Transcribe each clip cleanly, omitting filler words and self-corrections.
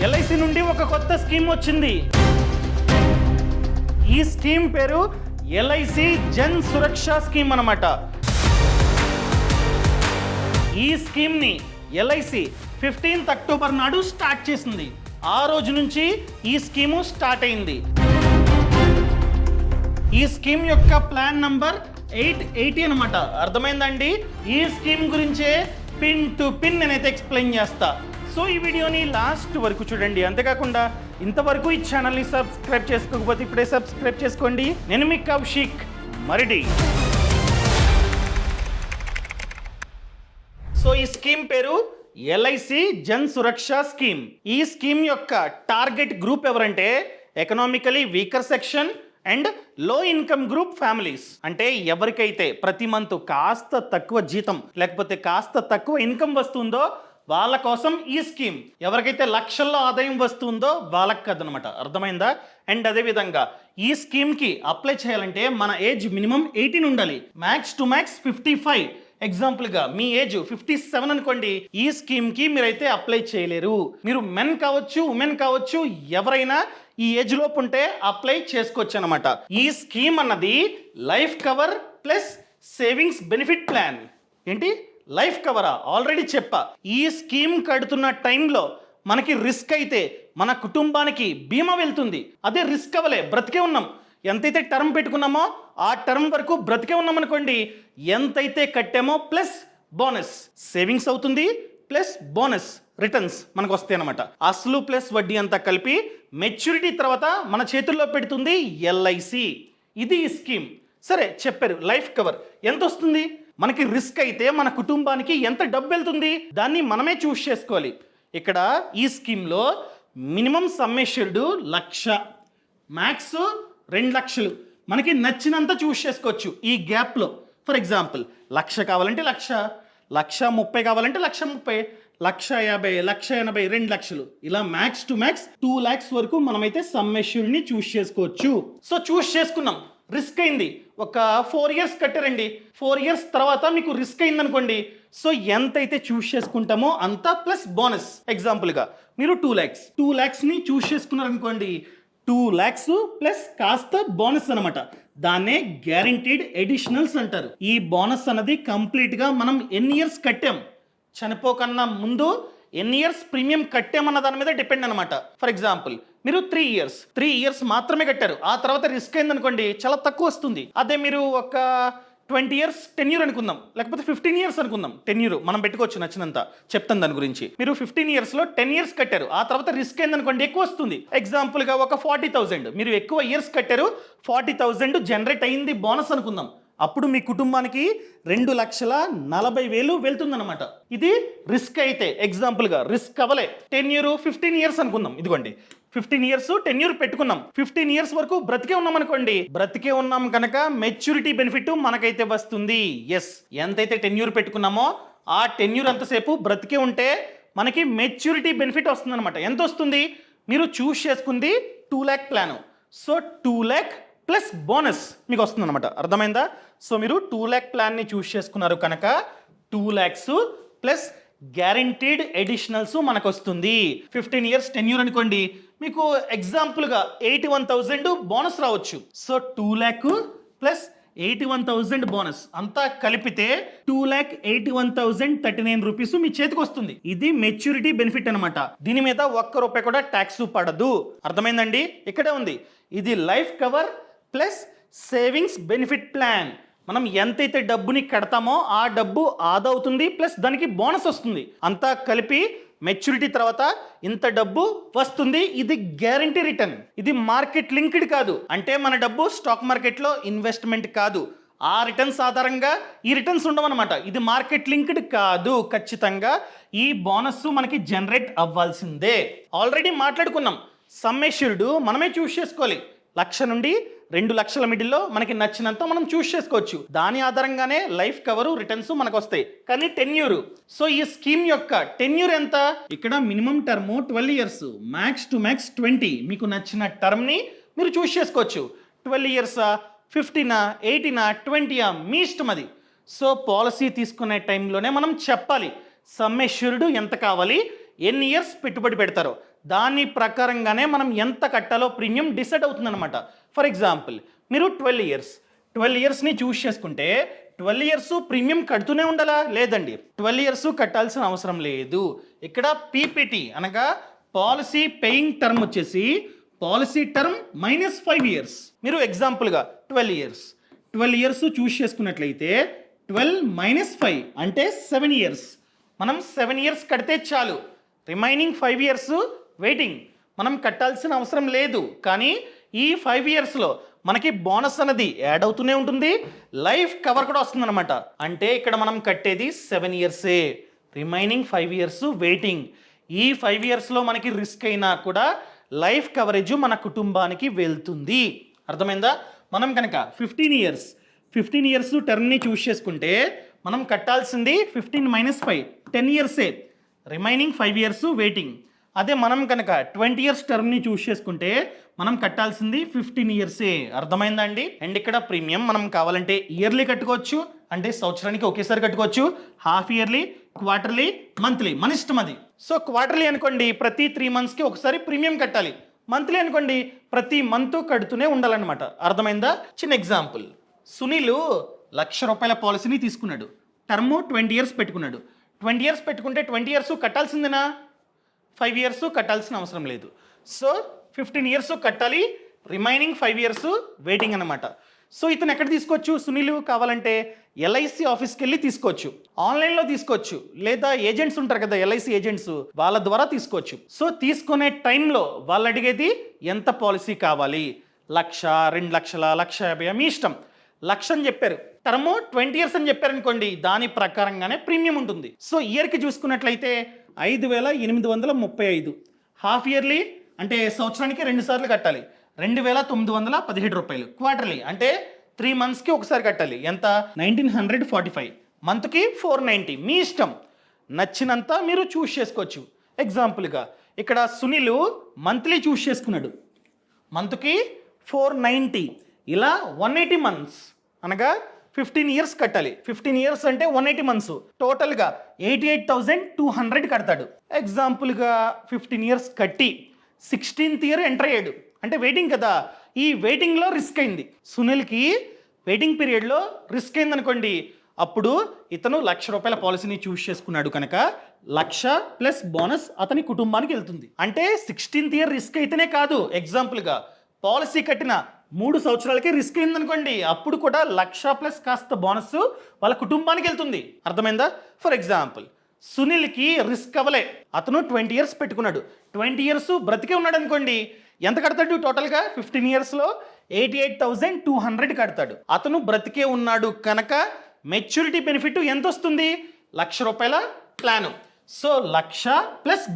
LIC నుండి ఒక కొత్త స్కీమ్ వచ్చింది. ఈ స్కీమ్ పేరు ఎల్ఐసి జన్ సురక్ష స్కీమ్ అన్నమాట. ఈ స్కీమ్ని ఎల్ఐసి 15th అక్టోబర్ నాడు స్టార్ట్ చేసింది. ఆ రోజు నుంచి ఈ స్కీము స్టార్ట్ అయింది. ఈ స్కీమ్ యొక్క ప్లాన్ నంబర్ 880 అనమాట. అర్థమైందండి? ఈ స్కీమ్ గురించే పిన్ టు పిన్ నేనైతే ఎక్స్ప్లెయిన్ చేస్తా. సో ఈ వీడియోని లాస్ట్ వరకు చూడండి. అంతేకాకుండా ఇంతవరకు ఈ ఛానల్ని సబ్స్క్రైబ్ చేసుకోకపోతే ఇప్పుడే సబ్స్క్రైబ్ చేసుకోండి. నేను మీ కౌశిక్ మరిడి. సో ఈ స్కీమ్ పేరు ఎల్ఐసి జన్ సురక్ష స్కీమ్. ఈ స్కీమ్ యొక్క టార్గెట్ గ్రూప్ ఎవరంటే ఎకనామికలీ వీకర్ సెక్షన్ అండ్ లో ఇన్కమ్ గ్రూప్ ఫ్యామిలీస్. అంటే ఎవరికైతే ప్రతి మంత్ కాస్త తక్కువ జీతం లేకపోతే కాస్త తక్కువ ఇన్కమ్ వస్తుందో వాళ్ళ కోసం ఈ స్కీమ్. ఎవరికైతే లక్షల్లో ఆదాయం వస్తుందో వాళ్ళకి కదనమాట. అర్థమైందా? అండ్ అదేవిధంగా ఈ స్కీమ్కి అప్లై చేయాలంటే మన ఏజ్ మినిమం 18 ఉండాలి. Max to max 55. ఎగ్జాంపుల్గా మీ ఏజ్ 57 అనుకోండి, ఈ స్కీమ్కి మీరైతే అప్లై చేయలేరు. మీరు మెన్ కావచ్చు, ఉమెన్ కావచ్చు, ఎవరైనా ఈ ఏజ్ లోపు ఉంటే అప్లై చేసుకోవచ్చు అనమాట. ఈ స్కీమ్ అన్నది life cover plus savings benefit plan. ఏంటి లైఫ్ కవరా? ఆల్రెడీ చెప్పా. ఈ స్కీమ్ కడుతున్న టైంలో మనకి రిస్క్ అయితే మన కుటుంబానికి బీమా వెళ్తుంది. అదే రిస్క్ అవ్వలే, బ్రతికే ఉన్నాం. ఎంతైతే టర్మ్ పెట్టుకున్నామో ఆ టర్మ్ వరకు బ్రతికే ఉన్నాం అనుకోండి, ఎంతైతే కట్టామో ప్లస్ బోనస్ సేవింగ్స్ అవుతుంది, ప్లస్ బోనస్ రిటర్న్స్ మనకు వస్తాయి అనమాట. అసలు ప్లస్ వడ్డీ అంతా కలిపి మెచ్యూరిటీ తర్వాత మన చేతుల్లో పెడుతుంది ఎల్ఐసి. ఇది ఈ స్కీమ్. సరే చెప్పారు లైఫ్ కవర్ ఎంత వస్తుంది. మనకి రిస్క్ అయితే మన కుటుంబానికి ఎంత డబ్బు వెళ్తుంది దాన్ని మనమే చూస్ చేసుకోవాలి. ఇక్కడ ఈ స్కీమ్లో మినిమం సమ్మేషర్డ్ 1,00,000, మ్యాక్స్ 2 లక్షలు. మనకి నచ్చినంత చూస్ చేసుకోవచ్చు ఈ గ్యాప్లో. ఫర్ ఎగ్జాంపుల్ 1,00,000 కావాలంటే 1,00,000, 1,30,000 కావాలంటే 1,30,000, 1,50,000, 1,80,000, 2 లక్షలు. ఇలా మ్యాక్స్ టు మ్యాక్స్ 2 lakhs వరకు మనమైతే సమ్మేషర్డ్ని చూస్ చేసుకోవచ్చు. సో చూస్ చేసుకున్నాం. రిస్క్ అయింది. ఒక 4 years కట్టారండి. 4 years తర్వాత మీకు రిస్క్ అయింది అనుకోండి, సో ఎంతైతే చూస్ చేసుకుంటామో అంత ప్లస్ బోనస్. ఎగ్జాంపుల్గా మీరు 2 lakhsని చూస్ చేసుకున్నారనుకోండి, 2 lakhs ప్లస్ కాస్త బోనస్ అనమాట. దాన్నే గ్యారంటీడ్ ఎడిషనల్స్ అంటారు. ఈ బోనస్ అన్నది కంప్లీట్గా మనం ఎన్ని ఇయర్స్ కట్టాం, చనిపోకన్నా ముందు ఎన్ని ఇయర్స్ ప్రీమియం కట్టామన్న దాని మీద డిపెండ్ అనమాట. ఫర్ ఎగ్జాంపుల్ మీరు 3 years మాత్రమే కట్టారు, ఆ తర్వాత రిస్క్ అయిందనుకోండి చాలా తక్కువ వస్తుంది. అదే మీరు ఒక 20 years టెన్యూర్ అనుకుందాం, లేకపోతే 15 years అనుకుందాం. టెన్యూర్ మనం పెట్టుకోవచ్చు నచ్చినంత. చెప్తాను దాని గురించి. మీరు 15 yearsలో 10 years కట్టారు, ఆ తర్వాత రిస్క్ అయిందనుకోండి ఎక్కువ వస్తుంది. ఎగ్జాంపుల్గా ఒక 40,000 మీరు ఎక్కువ ఇయర్స్ కట్టారు, 40,000 జనరేట్ అయింది బోనస్ అనుకుందాం. అప్పుడు మీ కుటుంబానికి 2,40,000 వెళ్తుందన్నమాట. ఇది రిస్క్ అయితే. ఎగ్జాంపుల్గా రిస్క్ అవ్వలే, టెన్యూర్ 15 years అనుకుందాం. ఇదిగోండి 15 years టెన్యూర్ పెట్టుకున్నాం. 15 years వరకు బ్రతికే ఉన్నాం అనుకోండి. బ్రతికే ఉన్నాం కనుక మెచ్యూరిటీ బెనిఫిట్ మనకైతే వస్తుంది. ఎస్, ఎంతైతే టెన్యూర్ పెట్టుకున్నామో ఆ టెన్యూర్ అంతసేపు బ్రతికే ఉంటే మనకి మెచ్యూరిటీ బెనిఫిట్ వస్తుంది అనమాట. ఎంత వస్తుంది? మీరు చూస్ చేసుకుంది 2 lakh plan. So 2 lakh plus bonus మీకు వస్తుంది అనమాట. అర్థమైందా? సో మీరు 2 lakh ప్లాన్ని చూస్ చేసుకున్నారు కనుక 2 lakhs ప్లస్ గ్యారంటీడ్ ఎడిషనల్స్ మనకు వస్తుంది. 15 years టెన్యూర్ అనుకోండి, మీకు ఎగ్జాంపుల్గా 81,000 బోనస్ రావచ్చు. సో 2 lakh ప్లస్ 81,000 బోనస్ అంతా కలిపితే 2,81,039 రూపీస్ మీ చేతికి వస్తుంది. ఇది మెచ్యూరిటీ బెనిఫిట్ అనమాట. దీని మీద ₹1 కూడా ట్యాక్స్ పడదు. అర్థమైందండి? ఇక్కడే ఉంది. ఇది life cover plus savings benefit plan. మనం ఎంతైతే డబ్బుని కడతామో ఆ డబ్బు ఆదా అవుతుంది, ప్లస్ దానికి బోనస్ వస్తుంది. అంతా కలిపి మెచ్యూరిటీ తర్వాత ఇంత డబ్బు వస్తుంది. ఇది గ్యారంటీ రిటర్న్. ఇది మార్కెట్ లింక్డ్ కాదు. అంటే మన డబ్బు స్టాక్ మార్కెట్లో ఇన్వెస్ట్మెంట్ కాదు. ఆ రిటర్న్స్ ఆధారంగా ఈ రిటర్న్స్ ఉండవన్నమాట. ఇది మార్కెట్ లింక్డ్ కాదు. ఖచ్చితంగా ఈ బోనస్ మనకి జనరేట్ అవ్వాల్సిందే. ఆల్రెడీ మాట్లాడుకున్నాం. సమ్మేషర్డ్ మనమే చూస్ చేసుకోవాలి. 1,00,000 నుండి 2 లక్షల మిడిల్లో మనకి నచ్చినంత మనం చూస్ చేసుకోవచ్చు. దాని ఆధారంగానే లైఫ్ కవరు రిటర్న్స్ మనకు వస్తాయి. కానీ టెన్యూర్, సో ఈ స్కీమ్ యొక్క టెన్యూర్ ఎంత? ఇక్కడ minimum term 12 years, max to max 20. మీకు నచ్చిన టర్మ్ని మీరు చూస్ చేసుకోవచ్చు. 12 years, 15, 18, 20 మీ ఇష్టం అది. సో పాలసీ తీసుకునే టైంలోనే మనం చెప్పాలి సమ్ అష్యూర్డ్ ఎంత కావాలి, ఎన్ని ఇయర్స్ పెట్టుబడి పెడతారో. దాని ప్రకారంగానే మనం ఎంత కట్టాలో ప్రీమియం డిసైడ్ అవుతుందన్నమాట. ఫర్ ఎగ్జాంపుల్ మీరు 12 ఇయర్స్ని చూస్ చేసుకుంటే 12 ఇయర్స్ ప్రీమియం కడుతూనే ఉండాలా? లేదండి, 12 ఇయర్స్ కట్టాల్సిన అవసరం లేదు. ఇక్కడ పీపీటీ అనగా పాలసీ పేయింగ్ టర్మ్ వచ్చేసి పాలసీ టర్మ్ -5 ఇయర్స్. మీరు ఎగ్జాంపుల్గా 12 ఇయర్స్ చూస్ చేసుకున్నట్లయితే 12 - 5 అంటే 7 ఇయర్స్. మనం 7 ఇయర్స్ కడితే చాలు, రిమైనింగ్ 5 ఇయర్స్ వెయిటింగ్, మనం కట్టాల్సిన అవసరం లేదు. కానీ ఈ 5 ఇయర్స్లో మనకి బోనస్ అనేది యాడ్ అవుతూనే ఉంటుంది, లైఫ్ కవర్ కూడా వస్తుందన్నమాట. అంటే ఇక్కడ మనం కట్టేది 7 ఇయర్సే, రిమైనింగ్ 5 ఇయర్స్ వెయిటింగ్. ఈ 5 ఇయర్స్లో మనకి రిస్క్ అయినా కూడా లైఫ్ కవరేజ్ మన కుటుంబానికి వెళ్తుంది. అర్థమైందా? మనం కనుక 15 ఇయర్స్ టర్మ్ని చూస్ చేసుకుంటే మనం కట్టాల్సింది 15 - 5 10 ఇయర్సే, రిమైనింగ్ 5 ఇయర్స్ వెయిటింగ్. అదే మనం కనుక 20 ఇయర్స్ టర్మ్ని చూస్ చేసుకుంటే మనం కట్టాల్సింది 15 ఇయర్సే. అర్థమైందా అండి? అండ్ ఇక్కడ ప్రీమియం మనం కావాలంటే ఇయర్లీ కట్టుకోవచ్చు, అంటే సంవత్సరానికి ఒకేసారి కట్టుకోవచ్చు, హాఫ్ ఇయర్లీ, క్వార్టర్లీ, మంత్లీ, మన ఇష్టం అది. సో క్వార్టర్లీ అనుకోండి ప్రతి 3 మంత్స్కి ఒకసారి ప్రీమియం కట్టాలి, మంత్లీ అనుకోండి ప్రతి మంత్ కడుతూనే ఉండాలన్నమాట. అర్థమైందా? చిన్న ఎగ్జాంపుల్, సునీల్ ₹1,00,000 పాలసీని తీసుకున్నాడు, టర్మ్ 20 ఇయర్స్ పెట్టుకున్నాడు. 20 ఇయర్స్ పెట్టుకుంటే 20 ఇయర్స్ కట్టాల్సిందేనా? 5 ఇయర్స్ కట్టాల్సిన అవసరం లేదు. సో 15 ఇయర్స్ కట్టాలి, రిమైనింగ్ 5 ఇయర్స్ వెయిటింగ్ అనమాట. సో ఇతను ఎక్కడ తీసుకోవచ్చు? సునీల్ కావాలంటే ఎల్ఐసి ఆఫీస్కి వెళ్ళి తీసుకోవచ్చు, ఆన్లైన్లో తీసుకోవచ్చు, లేదా ఏజెంట్స్ ఉంటారు కదా ఎల్ఐసి ఏజెంట్స్, వాళ్ళ ద్వారా తీసుకోవచ్చు. సో తీసుకునే టైంలో వాళ్ళు అడిగేది ఎంత పాలసీ కావాలి, 1,00,000, 2,00,000, 1,50,000 మీ ఇష్టం. 1,00,000 అని చెప్పారు, టర్మ్ 20 ఇయర్స్ అని చెప్పారు అనుకోండి, దాని ప్రకారంగానే ప్రీమియం ఉంటుంది. సో ఇయర్కి చూసుకున్నట్లయితే 5,835, హాఫ్ ఇయర్లీ అంటే సంవత్సరానికి 2 సార్లు కట్టాలి, ₹2,917. క్వార్టర్లీ అంటే 3 మంత్స్కి ఒకసారి కట్టాలి, ఎంత? 1,945. మంత్కి 490, మీ ఇష్టం, నచ్చినంత మీరు చూస్ చేసుకోవచ్చు. ఎగ్జాంపుల్గా ఇక్కడ సునీల్ మంత్లీ చూస్ చేసుకున్నాడు, మంత్కి 490, ఇలా 180 మంత్స్ అనగా 15 ఇయర్స్ కట్టాలి. 15 ఇయర్స్ అంటే 180 మంత్స్, టోటల్గా 88,200 కడతాడు. ఎగ్జాంపుల్గా 15 ఇయర్స్ కట్టి 16th ఇయర్ ఎంటర్ అయ్యాడు, అంటే వెయిటింగ్ కదా, ఈ వెయిటింగ్లో రిస్క్ అయింది సునీల్కి. వెయిటింగ్ పీరియడ్లో రిస్క్ అయింది అనుకోండి, అప్పుడు ఇతను ₹1,00,000 పాలసీని చూస్ చేసుకున్నాడు కనుక 1,00,000 ప్లస్ బోనస్ అతని కుటుంబానికి వెళ్తుంది. అంటే 16th ఇయర్ రిస్క్ అయితేనే కాదు, ఎగ్జాంపుల్గా పాలసీ కట్టిన 3 సంవత్సరాలకే రిస్క్ అయిందనుకోండి, అప్పుడు కూడా 1,00,000 ప్లస్ కాస్త బోనస్ వాళ్ళ కుటుంబానికి వెళ్తుంది. అర్థమైందా? ఫర్ ఎగ్జాంపుల్ సునీల్కి రిస్క్ అవ్వలే, అతను 20 ఇయర్స్ పెట్టుకున్నాడు, 20 ఇయర్స్ బ్రతికే ఉన్నాడు అనుకోండి, ఎంత కడతాడు టోటల్గా? 15 ఇయర్స్లో 88,200 కడతాడు. అతను బ్రతికే ఉన్నాడు కనుక మెచ్యూరిటీ బెనిఫిట్ ఎంత వస్తుంది? ₹1,00,000 ప్లాను. సో 1,00,000 ప్లస్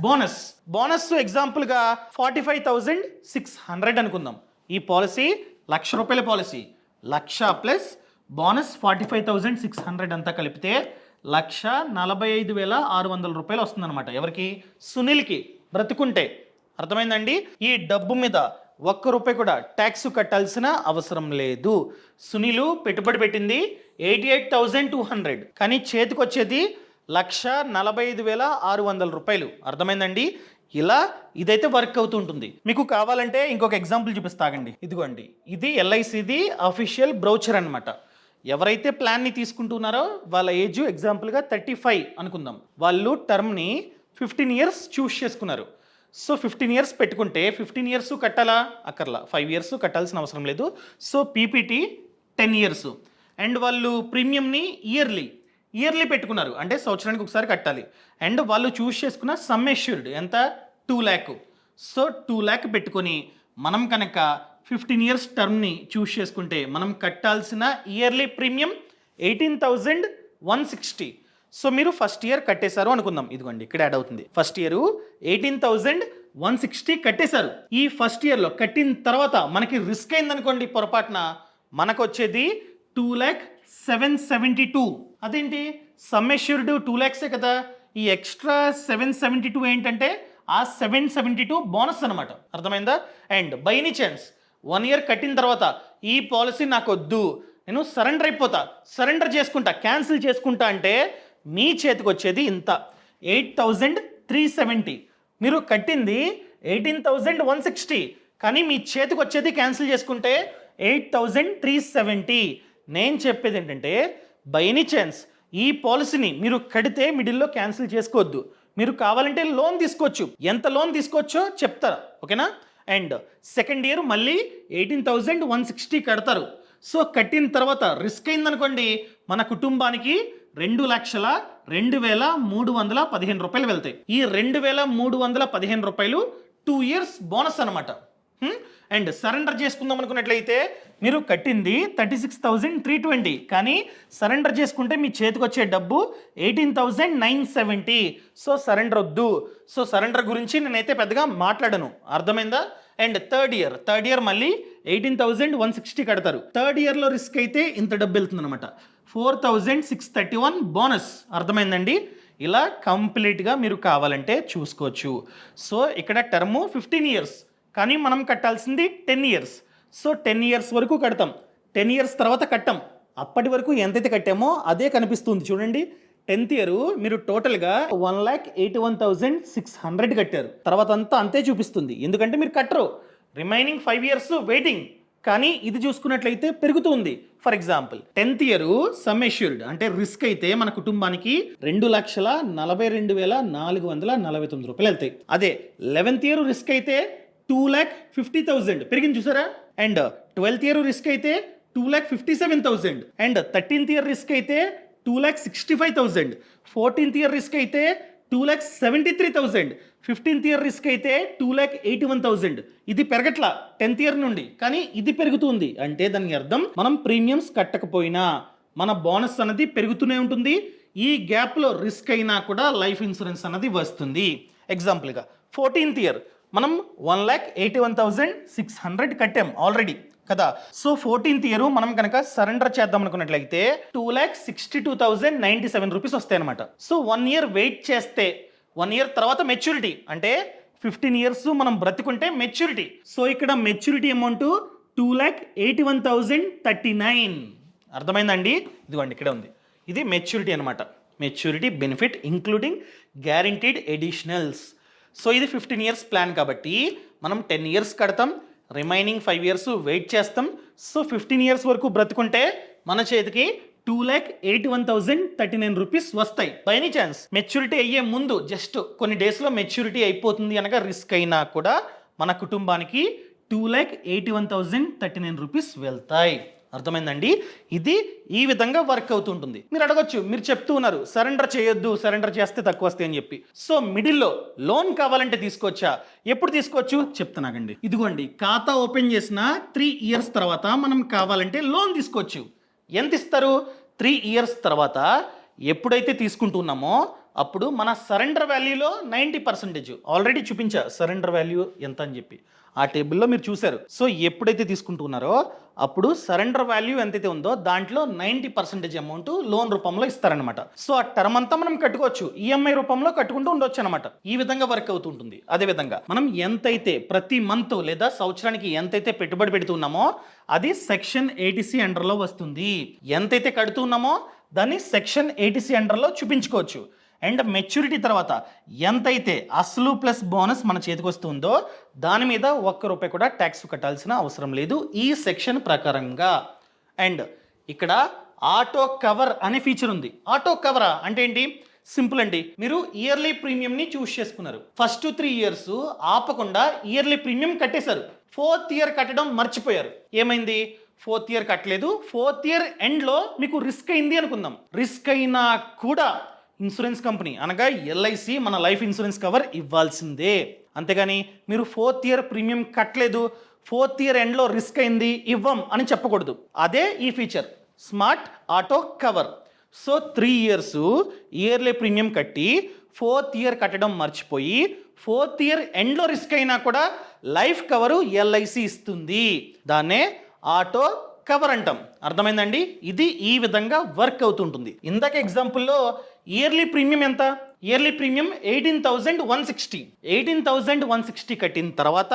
బోనస్ ఎగ్జాంపుల్గా 45,600 అనుకుందాం. ఈ పాలసీ ₹1,00,000 పాలసీ, 1,00,000 ప్లస్ బోనస్ 45,600 అంతా కలిపితే ₹1,45,600 వస్తుందన్నమాట. ఎవరికి? సునీల్కి, బ్రతుకుంటే. అర్థమైందండి? ఈ డబ్బు మీద ₹1 కూడా ట్యాక్స్ కట్టాల్సిన అవసరం లేదు. సునీల్ పెట్టుబడి పెట్టింది 88,200, కానీ చేతికి వచ్చేది ₹1,45,600. అర్థమైందండి? ఇలా ఇదైతే వర్క్ అవుతుంటుంది. మీకు కావాలంటే ఇంకొక ఎగ్జాంపుల్ చూపిస్తాగండి. ఇదిగోండి, ఇది ఎల్ఐసిది అఫీషియల్ బ్రౌచర్ అనమాట. ఎవరైతే ప్లాన్ని తీసుకుంటున్నారో వాళ్ళ ఏజ్ ఎగ్జాంపుల్గా 35 అనుకుందాం. వాళ్ళు టర్మ్ని 15 ఇయర్స్ చూస్ చేసుకున్నారు. సో 15 ఇయర్స్ పెట్టుకుంటే 15 ఇయర్స్ కట్టాలా? అక్కర్లా, 5 ఇయర్స్ కట్టాల్సిన అవసరం లేదు. So PPT 10 years. అండ్ వాళ్ళు ప్రీమియంని ఇయర్లీ పెట్టుకున్నారు, అంటే సంవత్సరానికి ఒకసారి కట్టాలి. అండ్ వాళ్ళు చూస్ చేసుకున్న సమ్ ఎష్యూర్డ్ ఎంత? 2 lakh. సో 2 lakh పెట్టుకొని మనం కనుక 15 ఇయర్స్ టర్మ్ని చూస్ చేసుకుంటే మనం కట్టాల్సిన ఇయర్లీ ప్రీమియం 18,160. సో మీరు ఫస్ట్ ఇయర్ కట్టేశారు అనుకుందాం, ఇదిగోండి ఇక్కడ యాడ్ అవుతుంది. ఫస్ట్ ఇయర్ 18,160 కట్టేశారు. ఈ ఫస్ట్ ఇయర్లో కట్టిన తర్వాత మనకి రిస్క్ అయిందనుకోండి పొరపాటున, మనకు వచ్చేది 2,07,72. అదేంటి? సమ్ ఎష్యూర్డ్ 2 lakhs కదా, ఈ ఎక్స్ట్రా 772 ఏంటంటే ఆ 772 బోనస్ అనమాట. అర్థమైందా? And by any chance 1 year కట్టిన తర్వాత ఈ పాలసీ నాకు వద్దు, నేను సరెండర్ చేసుకుంటా, క్యాన్సిల్ చేసుకుంటా అంటే మీ చేతికి వచ్చేది ఇంత 8,370. మీరు కట్టింది 18,160, కానీ మీ చేతికి వచ్చేది క్యాన్సిల్ చేసుకుంటే 8,370. నేను చెప్పేది ఏంటంటే బై ఎనీ ఛాన్స్ ఈ పాలసీని మీరు కడితే మిడిల్లో క్యాన్సిల్ చేసుకోవద్దు. మీరు కావాలంటే లోన్ తీసుకోవచ్చు. ఎంత లోన్ తీసుకోవచ్చో చెప్తారా, ఓకేనా? అండ్ సెకండ్ ఇయర్ మళ్ళీ 18,160 కడతారు. సో కట్టిన తర్వాత రిస్క్ అయిందనుకోండి, మన కుటుంబానికి 2,02,315 రూపాయలు వెళ్తాయి. ఈ 2,315 రూపాయలు 2 ఇయర్స్ బోనస్ అనమాట. అండ్ సరెండర్ చేసుకుందాం అనుకున్నట్లయితే మీరు కట్టింది 36,320, కానీ సరెండర్ చేసుకుంటే మీ చేతికి వచ్చే డబ్బు 18,970. సో సరెండర్ వద్దు. సో సరెండర్ గురించి నేనైతే పెద్దగా మాట్లాడను, అర్థమైందా? అండ్ థర్డ్ ఇయర్ మళ్ళీ 18,160 కడతారు. థర్డ్ ఇయర్లో రిస్క్ అయితే ఇంత డబ్బు వెళ్తుంది అనమాట, 4,631 బోనస్. అర్థమైందండి? ఇలా కంప్లీట్గా మీరు కావాలంటే చూసుకోవచ్చు. సో ఇక్కడ టర్ము 15 ఇయర్స్, కానీ మనం కట్టాల్సింది 10 ఇయర్స్. సో 10 ఇయర్స్ వరకు కడతాం, 10 ఇయర్స్ తర్వాత కట్టాం. అప్పటి వరకు ఎంతైతే కట్టామో అదే కనిపిస్తుంది చూడండి. 10th ఇయర్ మీరు టోటల్గా 1,81,600 కట్టారు. తర్వాత అంతా అంతే చూపిస్తుంది, ఎందుకంటే మీరు కట్టరు. Remaining 5 years waiting. కానీ ఇది చూసుకున్నట్లయితే పెరుగుతుంది. For example 10th year sum assured అంటే రిస్క్ అయితే మన కుటుంబానికి 2,42,449 రూపాయలు వెళ్తాయి. అదే 11th ఇయర్ రిస్క్ అయితే 2,50,000 పెరిగింది చూసారా. అండ్ 12th ఇయర్ రిస్క్ అయితే 2,57,000. అండ్ 13th ఇయర్ రిస్క్ అయితే 2,65,000. 14th ఇయర్ రిస్క్ అయితే 2,73,000. 15th ఇయర్ రిస్క్ అయితే 2,81,000. ఇది పెరగట్లా 10th ఇయర్ నుండి, కానీ ఇది పెరుగుతుంది. అంటే దాని అర్థం మనం ప్రీమియమ్స్ కట్టకపోయినా మన బోనస్ అన్నది పెరుగుతూనే ఉంటుంది. ఈ గ్యాప్లో రిస్క్ అయినా కూడా లైఫ్ ఇన్సూరెన్స్ అన్నది వస్తుంది. ఎగ్జాంపుల్గా 14th ఇయర్ మనం 1,81,600 కట్టాం ఆల్రెడీ కదా. సో 14th ఇయర్ మనం కనుక సరెండర్ చేద్దాం అనుకున్నట్లయితే 2,62,097 రూపీస్ వస్తాయి అనమాట. సో 1 ఇయర్ వెయిట్ చేస్తే 1 ఇయర్ తర్వాత మెచ్యూరిటీ అంటే 15 ఇయర్స్ మనం బ్రతికుంటే మెచ్యూరిటీ. సో ఇక్కడ మెచ్యూరిటీ అమౌంట్ 2,81,039. అర్థమైందండి? ఇదిగోండి ఇక్కడే ఉంది, ఇది మెచ్యూరిటీ అనమాట. Maturity benefit including guaranteed additionals. So ఇది 15 ఇయర్స్ ప్లాన్ కాబట్టి మనం 10 ఇయర్స్ కడతాం, రిమైనింగ్ 5 ఇయర్స్ వెయిట్ చేస్తాం. సో 15 ఇయర్స్ వరకు బ్రతుకుంటే మన చేతికి 2,81,039 రూపీస్ వస్తాయి. బై ఎనీ ఛాన్స్ మెచ్యూరిటీ అయ్యే ముందు జస్ట్ కొన్ని డేస్లో మెచ్యూరిటీ అయిపోతుంది అనగా రిస్క్ అయినా కూడా మన కుటుంబానికి 2,81,039 రూపీస్ వెళ్తాయి. అర్థమైందండి? ఇది ఈ విధంగా వర్క్ అవుతుంటుంది. మీరు అడగొచ్చు, మీరు చెప్తూ ఉన్నారు సరెండర్ చేయొద్దు, సరెండర్ చేస్తే తక్కువ వస్తాయి అని చెప్పి. సో మిడిల్లో లోన్ కావాలంటే తీసుకోవచ్చా? ఎప్పుడు తీసుకోవచ్చు చెప్తున్నానండి. ఇదిగోండి ఖాతా ఓపెన్ చేసిన 3 ఇయర్స్ తర్వాత మనం కావాలంటే లోన్ తీసుకోవచ్చు. ఎంత ఇస్తారు? 3 ఇయర్స్ తర్వాత ఎప్పుడైతే తీసుకుంటున్నామో అప్పుడు మన సరెండర్ వాల్యూలో 90% ఆల్రెడీ చూపించా సరెండర్ వాల్యూ ఎంత అని చెప్పి, ఆ టేబుల్లో మీరు చూశారు. సో ఎప్పుడైతే తీసుకుంటున్నారో అప్పుడు సరెండర్ వాల్యూ ఎంతైతే ఉందో దాంట్లో 90% అమౌంట్ లోన్ రూపంలో ఇస్తారనమాట. సో ఆ టర్మ్ అంతా మనం కట్టుకోవచ్చు, ఈఎంఐ రూపంలో కట్టుకుంటూ ఉండొచ్చు అనమాట. ఈ విధంగా వర్క్ అవుతుంటుంది. అదేవిధంగా మనం ఎంతైతే ప్రతి మంత్ లేదా సంవత్సరానికి ఎంతైతే పెట్టుబడి పెడుతున్నామో అది సెక్షన్ 80C అండర్లో వస్తుంది. ఎంతైతే కడుతున్నామో దాన్ని సెక్షన్ 80C అండర్లో చూపించుకోవచ్చు. అండ్ మెచ్యూరిటీ తర్వాత ఎంతైతే అసలు ప్లస్ బోనస్ మన చేతికి వస్తుందో దాని మీద ₹1 కూడా ట్యాక్స్ కట్టాల్సిన అవసరం లేదు ఈ సెక్షన్ ప్రకారంగా. అండ్ ఇక్కడ ఆటో కవర్ అనే ఫీచర్ ఉంది. ఆటో కవరా అంటే ఏంటి? సింపుల్ అండి, మీరు ఇయర్లీ ప్రీమియంని చూస్ చేసుకున్నారు. ఫస్ట్ 3 ఇయర్స్ ఆపకుండా ఇయర్లీ ప్రీమియం కట్టేశారు. 4th ఇయర్ కట్టడం మర్చిపోయారు. ఏమైంది? 4th ఇయర్ కట్టలేదు. 4th ఇయర్ ఎండ్లో మీకు రిస్క్ అయింది అనుకుందాం. రిస్క్ అయినా కూడా ఇన్సూరెన్స్ కంపెనీ అనగా ఎల్ఐసి మన లైఫ్ ఇన్సూరెన్స్ కవర్ ఇవ్వాల్సిందే. అంతేగాని మీరు 4th ఇయర్ ప్రీమియం కట్టలేదు, 4th ఇయర్ ఎండ్లో రిస్క్ అయింది ఇవ్వం అని చెప్పకూడదు. అదే ఈ feature smart auto cover. So 3 years yearly premium కట్టి 4th ఇయర్ కట్టడం మర్చిపోయి 4th ఇయర్ ఎండ్లో రిస్క్ అయినా కూడా లైఫ్ కవరు ఎల్ఐసి ఇస్తుంది. దాన్నే ఆటో కవర్ అంటాం. అర్థమైందండి? ఇది ఈ విధంగా వర్క్ అవుతుంటుంది. ఇందాక ఎగ్జాంపుల్లో ఇయర్లీ ప్రీమియం ఎంత? Yearly premium 18,160. 18,160 కట్టిన తర్వాత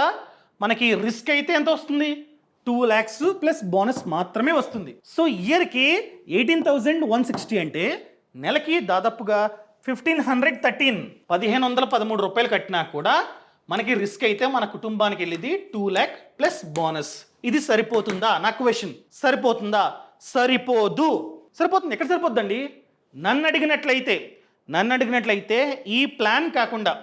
మనకి రిస్క్ అయితే ఎంత వస్తుంది? 2 lakhs ప్లస్ బోనస్ మాత్రమే వస్తుంది. సో ఇయర్కి 18,160 అంటే నెలకి దాదాపుగా 1,513 రూపాయలు కట్టినా కూడా మనకి రిస్క్ అయితే మన కుటుంబానికి వెళ్ళేది 2 lakh ప్లస్ బోనస్. ఇది సరిపోతుందా నా క్వశ్చన్? సరిపోతుందా? సరిపోదు. సరిపోతుంది. ఎక్కడ సరిపోద్దండి? నన్ను అడిగినట్లయితే ఈ ప్లాన్ కాకుండా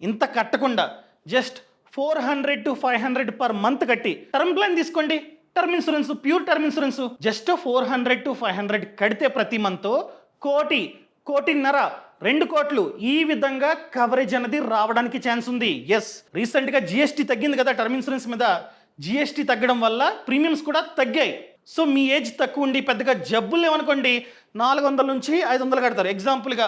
ఇంత కట్టకుండా జస్ట్ 400 to 500 పర్ మంత్ కట్టి టర్మ్ ప్లాన్ తీసుకోండి. Term insurance, pure term insurance just 400 to 500 కడితే ప్రతి మంత్ 1 కోటిన్నర 2 కోట్లు ఈ విధంగా కవరేజ్ అనేది రావడానికి ఛాన్స్ ఉంది. ఎస్, రీసెంట్గా జిఎస్టీ తగ్గింది కదా టర్మ్ ఇన్సూరెన్స్ మీద. జిఎస్టీ తగ్గడం వల్ల ప్రీమియమ్స్ కూడా తగ్గాయి. సో మీ ఏజ్ తక్కువ ఉండి పెద్దగా జబ్బులు లేవనుకోండి 400 నుంచి 500 కడతారు. ఎగ్జాంపుల్గా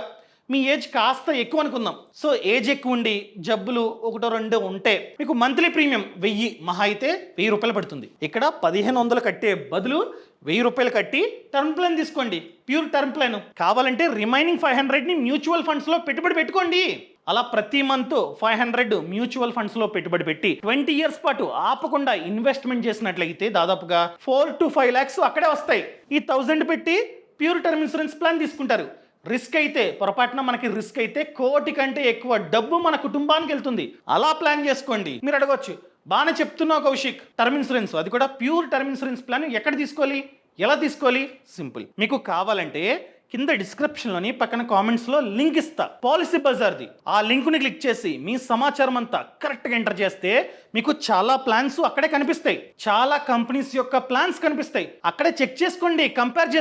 మీ ఏజ్ కాస్త ఎక్కువ అనుకుందాం. సో ఏజ్ ఎక్కువ ఉండి జబ్బులు 1-2 ఉంటే మీకు మంత్లీ ప్రీమియం 1000, మహా అయితే 1000 రూపాయలు పడుతుంది. ఇక్కడ 1500 కట్టే బదులు 1000 రూపాయలు కట్టి టర్మ్ ప్లాన్ తీసుకోండి, ప్యూర్ టర్మ్ ప్లాన్. కావాలంటే రిమైనింగ్ 500ని మ్యూచువల్ ఫండ్స్లో పెట్టుబడి పెట్టుకోండి. అలా ప్రతి మంత్ 500 మ్యూచువల్ ఫండ్స్లో పెట్టుబడి పెట్టి 20 years పాటు ఆపకుండా ఇన్వెస్ట్మెంట్ చేసినట్లయితే దాదాపుగా 4 to 5 lakhs అక్కడే వస్తాయి. ఈ 1000 పెట్టి ప్యూర్ టర్మ్ ఇన్సూరెన్స్ ప్లాన్ తీసుకుంటారు. రిస్క్ అయితే పొరపాటున మనకి రిస్క్ అయితే 1 కోటి కంటే ఎక్కువ డబ్బు మన కుటుంబానికి వెళ్తుంది. అలా ప్లాన్ చేసుకోండి. మీరు అడగవచ్చు, బాగానే చెప్తున్నావు కౌశిక్, టర్మ్ ఇన్సూరెన్స్ అది కూడా ప్యూర్ టర్మ్ ఇన్సూరెన్స్ ప్లాన్ ఎక్కడ తీసుకోవాలి, ఎలా తీసుకోవాలి? సింపుల్. మీకు కావాలంటే కింద డిస్క్రిప్షన్లోని పక్కన కామెంట్స్లో లింక్ ఇస్తా, పాలసీ బజార్ది. ఆ లింక్ని క్లిక్ చేసి మీ సమాచారం అంతా కరెక్ట్గా ఎంటర్ చేస్తే మీకు చాలా ప్లాన్స్ అక్కడే కనిపిస్తాయి. చాలా కంపెనీస్ యొక్క ప్లాన్స్ కనిపిస్తాయి. అక్కడే చెక్ చేసుకోండి, కంపేర్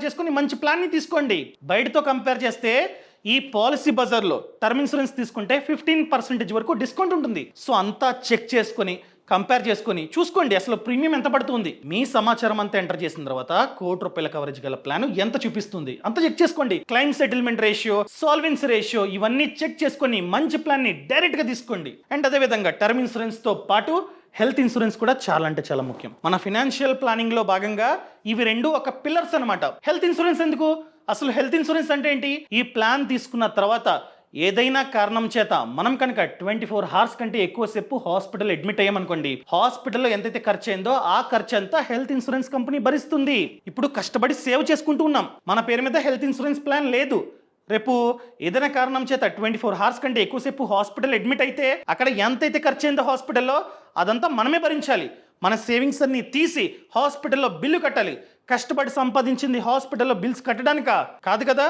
చేసుకొని మంచి ప్లాన్ని తీసుకోండి. బయటతో కంపేర్ చేస్తే ఈ పాలసీ బజార్లో టర్మ్ ఇన్సూరెన్స్ తీసుకుంటే 15% వరకు డిస్కౌంట్ ఉంటుంది. సో అంతా చెక్ చేసుకొని కంపేర్ చేసుకొని చూసుకోండి అసలు ప్రీమియం ఎంత పడుతుంది. మీ సమాచారం అంతా ఎంటర్ చేసిన తర్వాత 1 కోటి రూపాయల కవరేజ్ గల ప్లాన్ ఎంత చూపిస్తుంది అంత చెక్ చేసుకోండి. Claim settlement ratio, solvency ratio ఇవన్నీ చెక్ చేసుకొని మంచి ప్లాన్ని డైరెక్ట్గా తీసుకోండి. అండ్ అదేవిధంగా టర్మ్ ఇన్సూరెన్స్తో పాటు హెల్త్ ఇన్సూరెన్స్ కూడా చాలా అంటే చాలా ముఖ్యం. మన ఫినాన్షియల్ ప్లానింగ్లో భాగంగా ఇవి 2 ఒక పిల్లర్స్ అనమాట. హెల్త్ ఇన్సూరెన్స్ ఎందుకు? అసలు హెల్త్ ఇన్సూరెన్స్ అంటే ఏంటి? ఈ ప్లాన్ తీసుకున్న తర్వాత ఏదైనా కారణం చేత మనం కనుక 24 hours కంటే ఎక్కువసేపు హాస్పిటల్ అడ్మిట్ అయ్యామనుకోండి, హాస్పిటల్లో ఎంతైతే ఖర్చు అయిందో ఆ ఖర్చు అంతా హెల్త్ ఇన్సూరెన్స్ కంపెనీ భరిస్తుంది. ఇప్పుడు కష్టపడి సేవ్ చేసుకుంటూ ఉన్నాం, మన పేరు మీద హెల్త్ ఇన్సూరెన్స్ ప్లాన్ లేదు. రేపు ఏదైనా కారణం చేత 24 hours కంటే ఎక్కువసేపు హాస్పిటల్ అడ్మిట్ అయితే అక్కడ ఎంతైతే ఖర్చు అయిందో హాస్పిటల్లో అదంతా మనమే భరించాలి. మన సేవింగ్స్ అన్ని తీసి హాస్పిటల్లో బిల్లు కట్టాలి. కష్టపడి సంపాదించింది హాస్పిటల్లో బిల్స్ కట్టడానికా? కాదు కదా.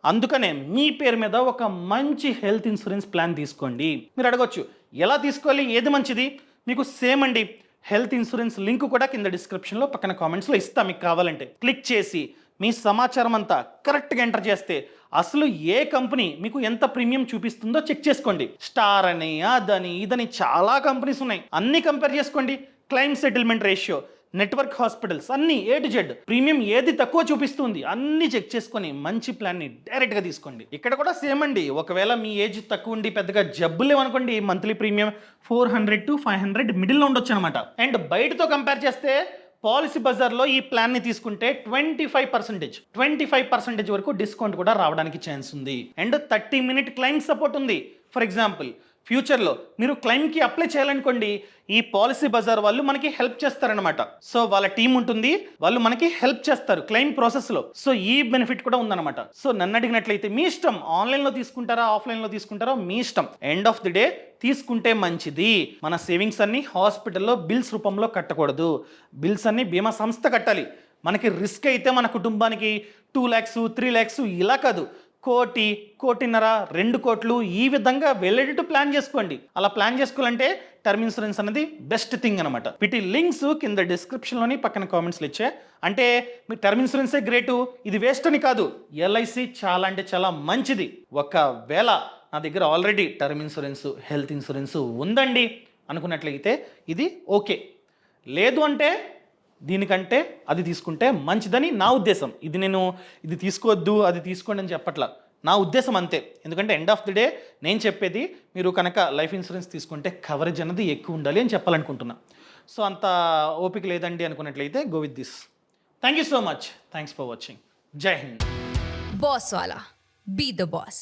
అందుకనే మీ పేరు మీద ఒక మంచి హెల్త్ ఇన్సూరెన్స్ ప్లాన్ తీసుకోండి. మీరు అడగొచ్చు, ఎలా తీసుకోవాలి, ఏది మంచిది? మీకు సేమ్ అండి, హెల్త్ ఇన్సూరెన్స్ లింక్ కూడా కింద డిస్క్రిప్షన్లో పక్కన కామెంట్స్లో ఇస్తా. మీకు కావాలంటే క్లిక్ చేసి మీ సమాచారం అంతా కరెక్ట్గా ఎంటర్ చేస్తే అసలు ఏ కంపెనీ మీకు ఎంత ప్రీమియం చూపిస్తుందో చెక్ చేసుకోండి. స్టార్ అని, అదని, ఇదని చాలా కంపెనీస్ ఉన్నాయి. అన్నీ కంపేర్ చేసుకోండి. Claim settlement ratio, network hospitals అన్నీ A to Z ప్రీమియం ఏది తక్కువ చూపిస్తుంది అన్నీ చెక్ చేసుకొని మంచి ప్లాన్ని డైరెక్ట్గా తీసుకోండి. ఇక్కడ కూడా సేమ్ అండి. ఒకవేళ మీ ఏజ్ తక్కువ ఉండి పెద్దగా జబ్బులు లేవనుకోండి, మంత్లీ ప్రీమియం 400 to 500 మిడిల్లో ఉండొచ్చు అనమాట. అండ్ బయటతో కంపేర్ చేస్తే పాలసీ బజార్లో ఈ ప్లాన్ని తీసుకుంటే 25% వరకు డిస్కౌంట్ కూడా రావడానికి ఛాన్స్ ఉంది. అండ్ 30-minute క్లైమ్ సపోర్ట్ ఉంది. ఫర్ ఎగ్జాంపుల్ ఫ్యూచర్లో మీరు క్లైమ్కి అప్లై చేయాలనుకోండి, ఈ పాలసీ బజార్ వాళ్ళు మనకి హెల్ప్ చేస్తారనమాట. సో వాళ్ళ టీం ఉంటుంది, వాళ్ళు మనకి హెల్ప్ చేస్తారు క్లైమ్ ప్రాసెస్లో. సో ఈ బెనిఫిట్ కూడా ఉందన్నమాట. సో నన్ను అడిగినట్లయితే మీ ఇష్టం, ఆన్లైన్లో తీసుకుంటారా ఆఫ్లైన్లో తీసుకుంటారా మీ ఇష్టం. ఎండ్ ఆఫ్ ది డే తీసుకుంటే మంచిది. మన సేవింగ్స్ అన్ని హాస్పిటల్లో బిల్స్ రూపంలో కట్టకూడదు. బిల్స్ అన్ని బీమా సంస్థ కట్టాలి. మనకి రిస్క్ అయితే మన కుటుంబానికి 2 lakhs 3 lakhs ఇలా కాదు, 1 కోటిన్నర 2 కోట్లు ఈ విధంగా వెళ్ళేటట్టు ప్లాన్ చేసుకోండి. అలా ప్లాన్ చేసుకోవాలంటే టర్మ్ ఇన్సూరెన్స్ అనేది బెస్ట్ థింగ్ అనమాట. వీటి లింక్స్ కింద డిస్క్రిప్షన్లోని పక్కన కామెంట్స్లో ఇచ్చే. అంటే మీ టర్మ్ ఇన్సూరెన్సే గ్రేటు, ఇది వేస్ట్ అని కాదు. ఎల్ఐసి చాలా అంటే చాలా మంచిది. ఒకవేళ నా దగ్గర already term insurance, health insurance ఉందండి అనుకున్నట్లయితే ఇది ఓకే. లేదు అంటే దీనికంటే అది తీసుకుంటే మంచిదని నా ఉద్దేశం. ఇది తీసుకోవద్దు అది తీసుకోండి అని చెప్పట్లా, నా ఉద్దేశం అంతే. ఎందుకంటే ఎండ్ ఆఫ్ ది డే నేను చెప్పేది మీరు కనుక లైఫ్ ఇన్సూరెన్స్ తీసుకుంటే కవరేజ్ అనేది ఎక్కువ ఉండాలి అని చెప్పాలనుకుంటున్నా. సో అంత ఓపిక లేదండి అనుకున్నట్లయితే go with this. Thank you so much. Thanks for watching. జై Hind. Boss Wala. Be the boss.